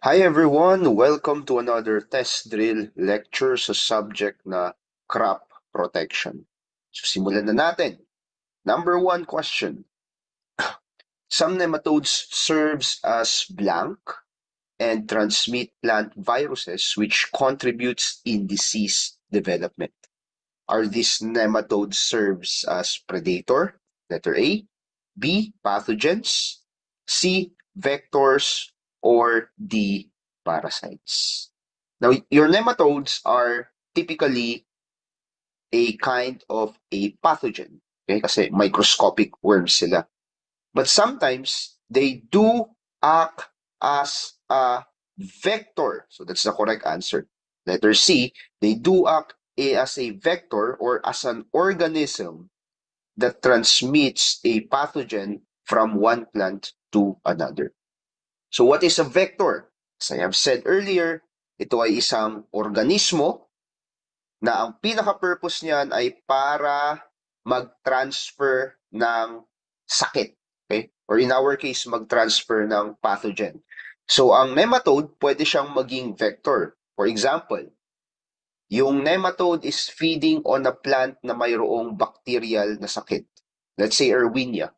Hi everyone! Welcome to another test drill lecture sa subject na crop protection. So simulan na natin. Number one question. Some nematodes serves as blank and transmit plant viruses which contributes in disease development. Are these nematodes serves as predator? Letter A. B. Pathogens. C. Vectors. Or D. Parasites. Now, your nematodes are typically a kind of a pathogen. Okay? Kasi microscopic worms sila. But sometimes, they do act as a vector. So that's the correct answer. Letter C, they do act as a vector or as an organism that transmits a pathogen from one plant to another. So what is a vector? As I have said earlier, ito ay isang organismo na ang pinaka-purpose niyan ay para mag-transfer ng sakit. Okay? Or in our case, mag-transfer ng pathogen. So ang nematode, pwede siyang maging vector. For example, yung nematode is feeding on a plant na mayroong bacterial na sakit. Let's say Erwinia.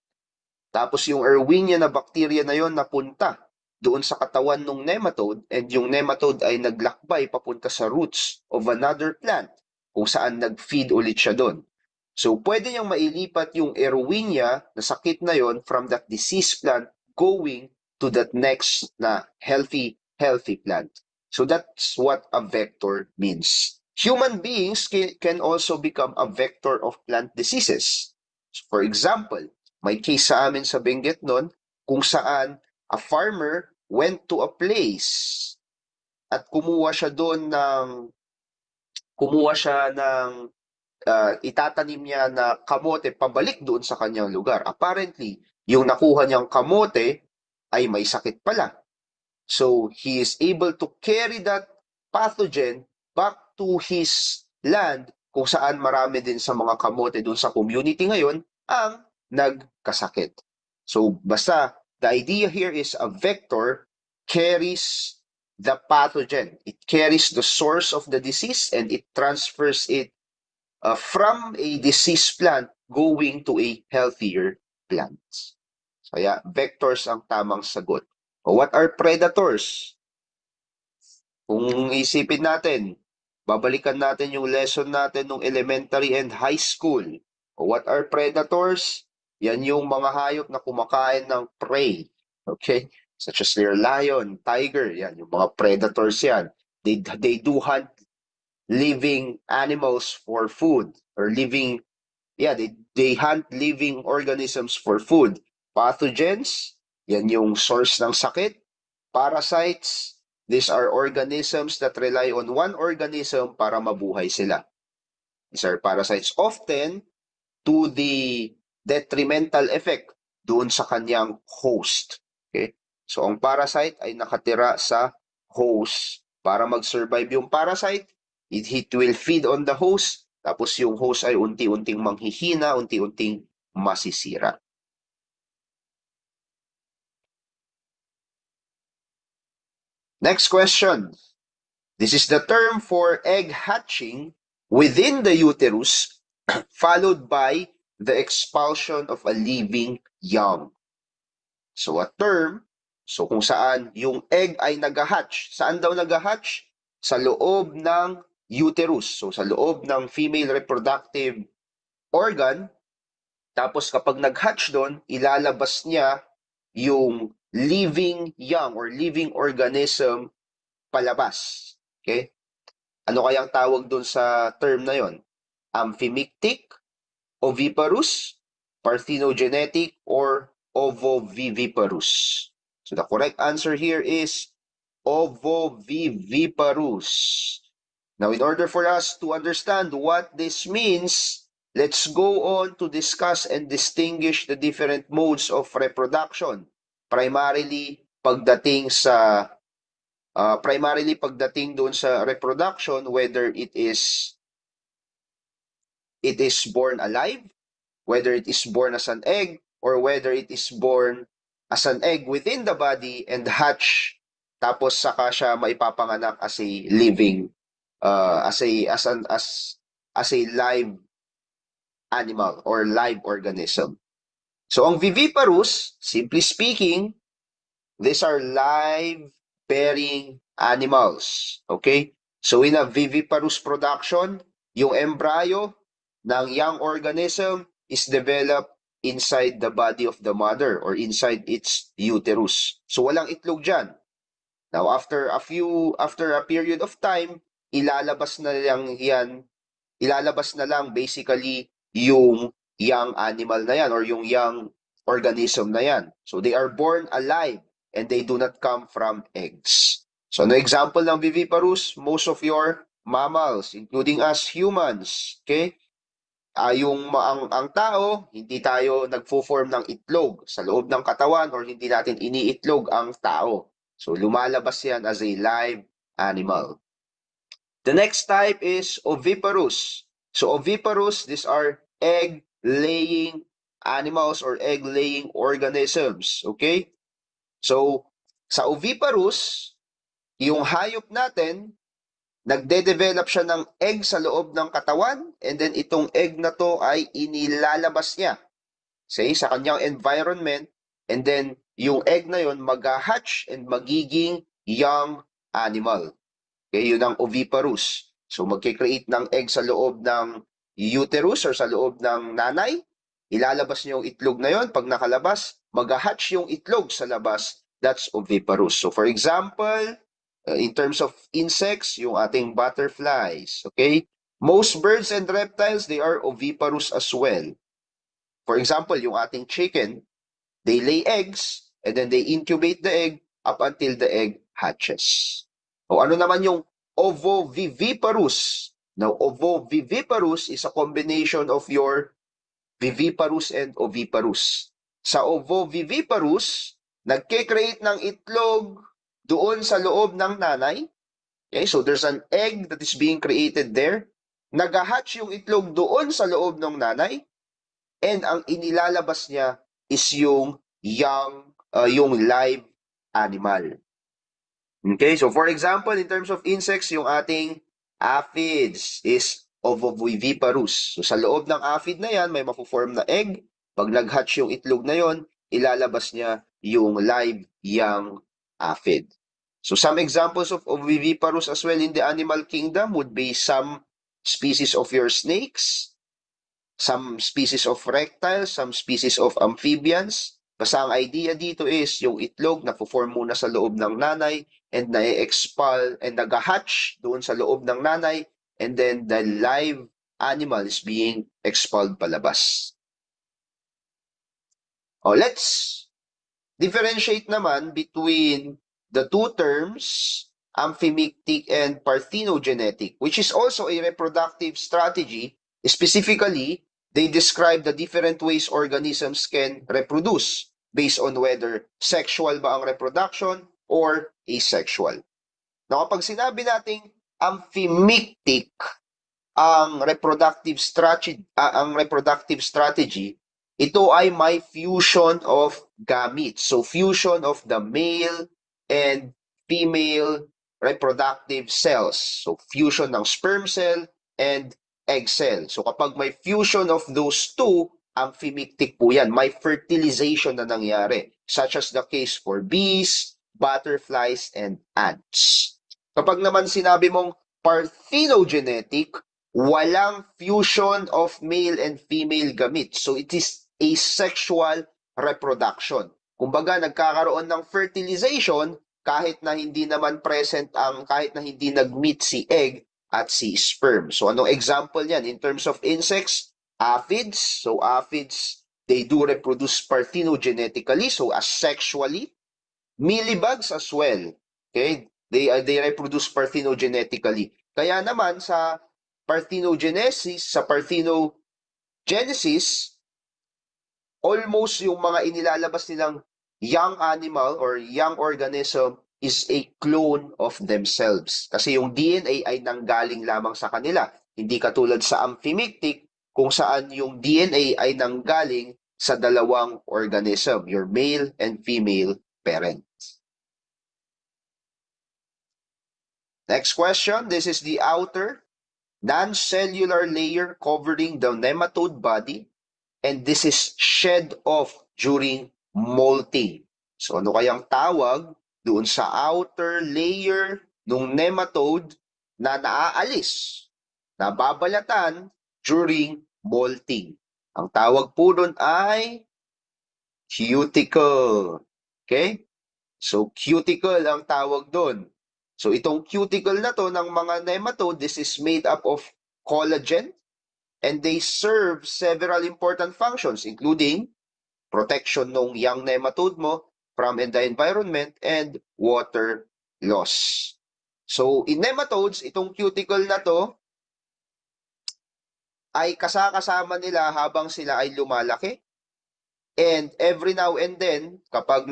Tapos yung Erwinia na bacteria na yon napunta doon sa katawan ng nematode and yung nematode ay naglakbay papunta sa roots of another plant kung saan nag-feed ulit siya doon. So pwede niyang mailipat yung Erwinia na sakit na yon from that diseased plant going to that next na healthy plant. So that's what a vector means. Human beings can also become a vector of plant diseases. For example, may case sa amin sa Benguet noon kung saan a farmer went to a place at kumuha siya ng itatanim niya na kamote pabalik doon sa kanyang lugar. Apparently, yung nakuha niyang kamote ay may sakit pala. So, he is able to carry that pathogen back to his land kung saan marami din sa mga kamote doon sa community ngayon ang nagkasakit. So, basta, the idea here is a vector carries the pathogen. It carries the source of the disease and it transfers it from a diseased plant going to a healthier plant. So, yeah, vectors ang tamang sagot. What are predators? Kung isipin natin, babalikan natin yung lesson natin nung elementary and high school. What are predators? Yan yung mga hayop na kumakain ng prey. Okay? Such as their lion, tiger, yan, yung mga predators yan. They do hunt living animals for food or they hunt living organisms for food. Pathogens, yan yung source ng sakit. Parasites, these are organisms that rely on one organism para mabuhay sila. These are parasites often to the detrimental effect doon sa kanyang host. Okay? So ang parasite ay nakatira sa host. Para mag-survive yung parasite, it will feed on the host, tapos yung host ay unti-unting manghihina, unti-unting masisira. Next question. This is the term for egg hatching within the uterus, followed by the expulsion of a living young. So a term, so kung saan yung egg ay nag-hatch. Saan daw nag-hatch? Sa loob ng uterus. So sa loob ng female reproductive organ. Tapos kapag nag-hatch doon, ilalabas niya yung living young or living organism palabas. Okay? Ano kayang tawag doon sa term na yon? Amphimictic, oviparous, parthenogenetic, or ovoviviparous? So the correct answer here is ovoviviparous. Now, in order for us to understand what this means, let's go on to discuss and distinguish the different modes of reproduction. Primarily pagdating doon sa reproduction, whether it is born alive, whether it is born as an egg, or whether it is born as an egg within the body and hatch tapos saka siya maipapanganak as a living as a live animal or live organism. So ang viviparous, simply speaking, these are live bearing animals. Okay? So in a viviparous production, yung embryo ng young organism is developed inside the body of the mother or inside its uterus. So walang itlog dyan. Now after a period of time, ilalabas na lang yan, ilalabas na lang basically yung young animal na yan or yung young organism na yan. So they are born alive and they do not come from eggs. So no example ng viviparous, most of your mammals, including us humans, okay? Ang tao, hindi tayo nagfo-form ng itlog sa loob ng katawan or hindi natin iniitlog ang tao. So lumalabas yan as a live animal. The next type is oviparous. So oviparous, these are egg-laying animals or egg-laying organisms. Okay? So sa oviparous, yung hayop natin, nagde-develop siya ng egg sa loob ng katawan and then itong egg na to ay inilalabas niya sa kanyang environment and then yung egg na yon mag-hatch and magiging young animal. Okay, yun ang oviparous. So magkikreate ng egg sa loob ng uterus or sa loob ng nanay, ilalabas niya yung itlog na yon. Pag nakalabas, mag-hatch yung itlog sa labas. That's oviparous. So for example, in terms of insects, yung ating butterflies, okay? Most birds and reptiles, they are oviparous as well. For example, yung ating chicken, they lay eggs and then they incubate the egg up until the egg hatches. O ano naman yung ovoviviparous? Now, ovoviviparous is a combination of your viviparous and oviparous. Sa ovoviviparous, nagke-create ng itlog doon sa loob ng nanay. Okay, so there's an egg that is being created there. Nag-hatch yung itlog doon sa loob ng nanay. And ang inilalabas niya is yung yung live animal. Okay, so for example, in terms of insects, yung ating aphids is ovoviviparous. So sa loob ng aphid na yan, may mapo-form na egg. Pag nag-hatch yung itlog na yon, ilalabas niya yung live young aphid. So some examples of oviviparous as well in the animal kingdom would be some species of your snakes, some species of reptiles, some species of amphibians. Basta ang idea dito is yung itlog na form muna sa loob ng nanay and na-expel and nag-hatch doon sa loob ng nanay and then the live animal is being expelled palabas. Let's differentiate naman between the two terms, amphimictic and parthenogenetic, which is also a reproductive strategy. Specifically, they describe the different ways organisms can reproduce based on whether sexual ba ang reproduction or asexual. Now, kapag sinabi nating amphimictic ang reproductive strategy, ito ay may fusion of gametes. So fusion of the male and female reproductive cells. So fusion ng sperm cell and egg cell. So kapag may fusion of those two, amphimictic po yan. May fertilization na nangyari, such as the case for bees, butterflies, and ants. Kapag naman sinabi mong parthenogenetic, walang fusion of male and female gametes. So it is asexual reproduction. Kumbaga, nagkakaroon ng fertilization kahit na hindi naman present kahit na hindi nag-meet si egg at si sperm. So anong example yan? In terms of insects, aphids. So aphids, they do reproduce parthenogenetically, so asexually. Mealybugs as well. Okay? They reproduce parthenogenetically. Kaya naman sa parthenogenesis, almost yung mga inilalabas nilang young animal or young organism is a clone of themselves. Kasi yung DNA ay nanggaling lamang sa kanila. Hindi katulad sa amphimictic kung saan yung DNA ay nanggaling sa dalawang organism, your male and female parent. Next question. This is the outer non-cellular layer covering the nematode body, and this is shed off during molting. So ano kayang tawag doon sa outer layer ng nematode na naaalis, nababalatan during molting? Ang tawag po doon ay cuticle. Okay? So cuticle ang tawag doon. So itong cuticle na to ng mga nematode, this is made up of collagen, and they serve several important functions including protection ng young nematode mo from the environment and water loss. So in nematodes, itong cuticle na to ay kasakasama nila habang sila ay lumalaki, and every now and then kapag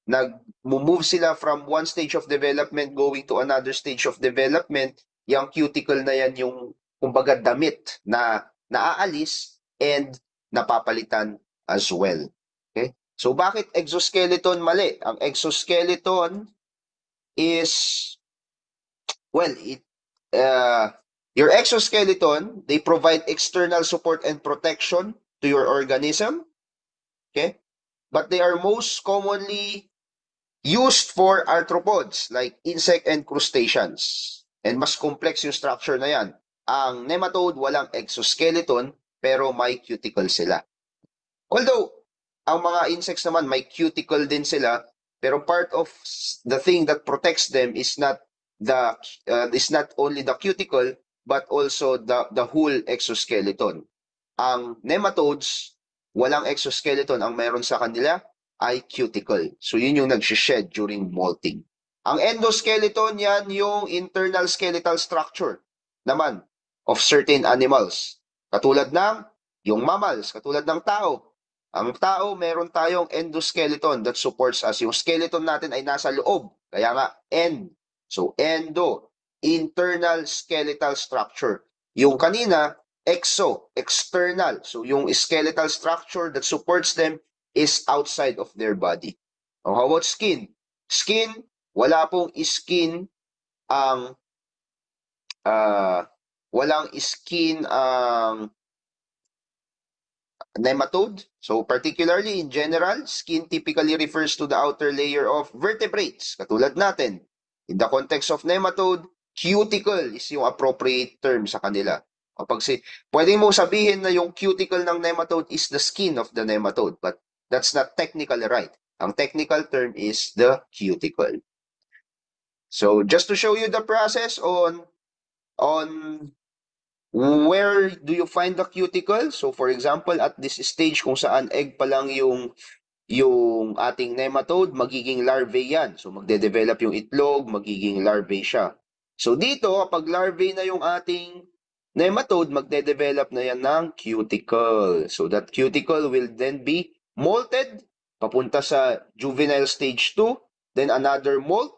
nag-move sila from one stage of development going to another stage of development, yung cuticle na yan yung kumbaga damit na naaalis and napapalitan as well. Okay? So bakit exoskeleton mali? Ang exoskeleton is, well, your exoskeleton, they provide external support and protection to your organism. Okay? But they are most commonly used for arthropods like insect and crustaceans. And mas complex yung structure na yan. Ang nematode walang exoskeleton pero may cuticle sila. Although, ang mga insects naman may cuticle din sila, pero part of the thing that protects them is not only the cuticle but also the whole exoskeleton. Ang nematodes, walang exoskeleton, ang meron sa kanila ay cuticle. So yun yung nagsished during molting. Ang endoskeleton, yan yung internal skeletal structure naman of certain animals. Katulad ng yung mammals, katulad ng tao. Ang tao, meron tayong endoskeleton that supports us. Yung skeleton natin ay nasa loob. Kaya nga, end. So, endo, internal skeletal structure. Yung kanina, exo, external. So, yung skeletal structure that supports them is outside of their body. Oh, how about skin? Skin, wala pong skin ang walang skin ang nematode. So particularly in general, skin typically refers to the outer layer of vertebrates, katulad natin. In the context of nematode, cuticle is yung appropriate term sa kanila. Pwede mo sabihin na yung cuticle ng nematode is the skin of the nematode, but that's not technically right. Ang technical term is the cuticle. So just to show you the process on where do you find the cuticle? So for example, at this stage kung saan egg pa lang yung ating nematode, magiging larvae yan. So magde-develop yung itlog, magiging larvae siya. So dito, kapag larvae na yung ating nematode, magde-develop na yan ng cuticle. So that cuticle will then be molted, papunta sa juvenile stage 2, then another molt.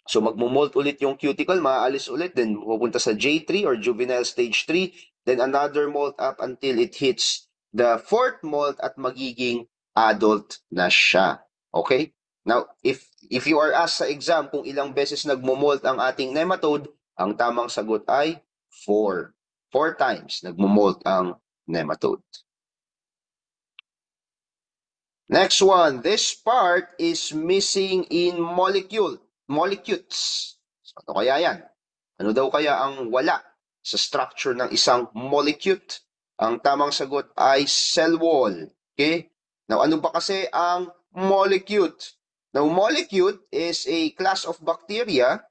So magmo-molt ulit yung cuticle, maaalis ulit, then pupunta sa J3 or juvenile stage 3, then another molt up until it hits the fourth molt at magiging adult na siya. Okay? Now, if you are asked sa exam kung ilang beses nagmo-molt ang ating nematode, ang tamang sagot ay 4. 4 times nagmo-molt ang nematode. Next one, this part is missing in molecules. So, ano kaya yan? Ano daw kaya ang wala sa structure ng isang molecule? Ang tamang sagot ay cell wall. Okay? Now, ano ba kasi ang molecule? Now, molecule is a class of bacteria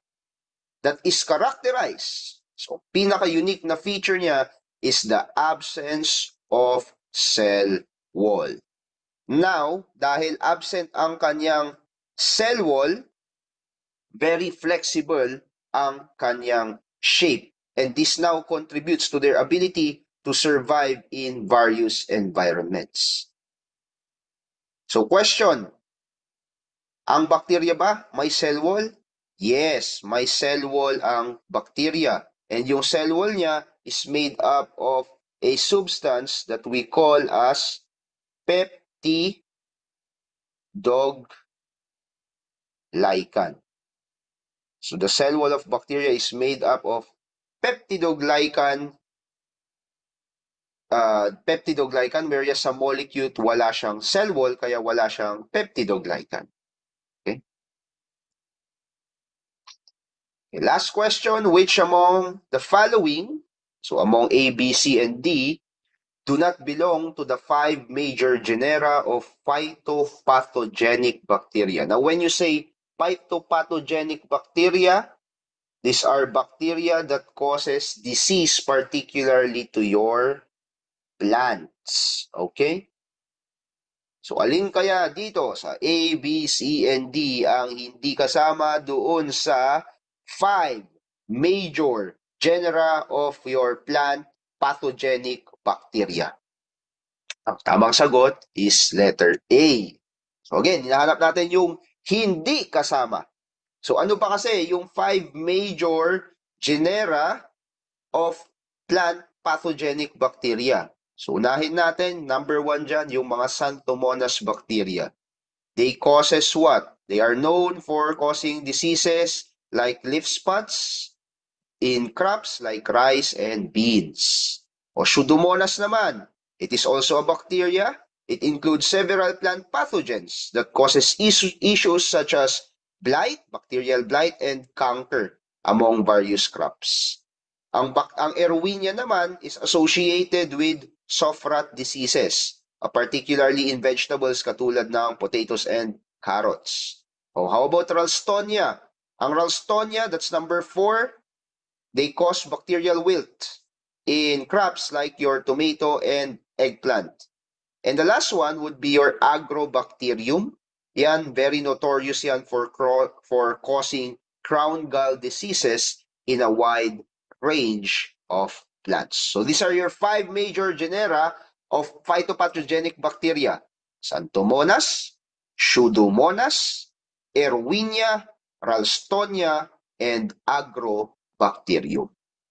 that is characterized. So, pinaka-unique na feature niya is the absence of cell wall. Now, dahil absent ang kanyang cell wall, very flexible ang kanyang shape. And this now contributes to their ability to survive in various environments. So question, ang bacteria ba may cell wall? Yes, may cell wall ang bacteria. And yung cell wall niya is made up of a substance that we call as peptidoglycan. So the cell wall of bacteria is made up of peptidoglycan, whereas sa molecule wala siyang cell wall kaya wala siyang peptidoglycan. Okay? Okay, last question, which among the following, so among A, B, C, and D, do not belong to the 5 major genera of phytopathogenic bacteria? Now, when you say phytopathogenic bacteria, these are bacteria that causes disease particularly to your plants. Okay? So, alin kaya dito sa A, B, C, and D ang hindi kasama doon sa 5 major genera of your plant pathogenic bacteria? Ang tamang sagot is letter A. So again, hinahanap natin yung hindi kasama. So ano pa kasi yung 5 major genera of plant pathogenic bacteria? So unahin natin, number 1 dyan, yung mga Xanthomonas bacteria. They causes what? They are known for causing diseases like leaf spots in crops like rice and beans. O Pseudomonas naman, it is also a bacteria. It includes several plant pathogens that causes issues such as blight, bacterial blight, and canker among various crops. Ang Erwinia naman is associated with soft rot diseases, particularly in vegetables katulad ng potatoes and carrots. Oh, how about Ralstonia? Ang Ralstonia, that's number 4, they cause bacterial wilt in crops like your tomato and eggplant. And the last one would be your Agrobacterium. Yan, very notorious yan for causing crown gall diseases in a wide range of plants. So these are your 5 major genera of phytopathogenic bacteria. Xanthomonas, Pseudomonas, Erwinia, Ralstonia, and Agrobacterium.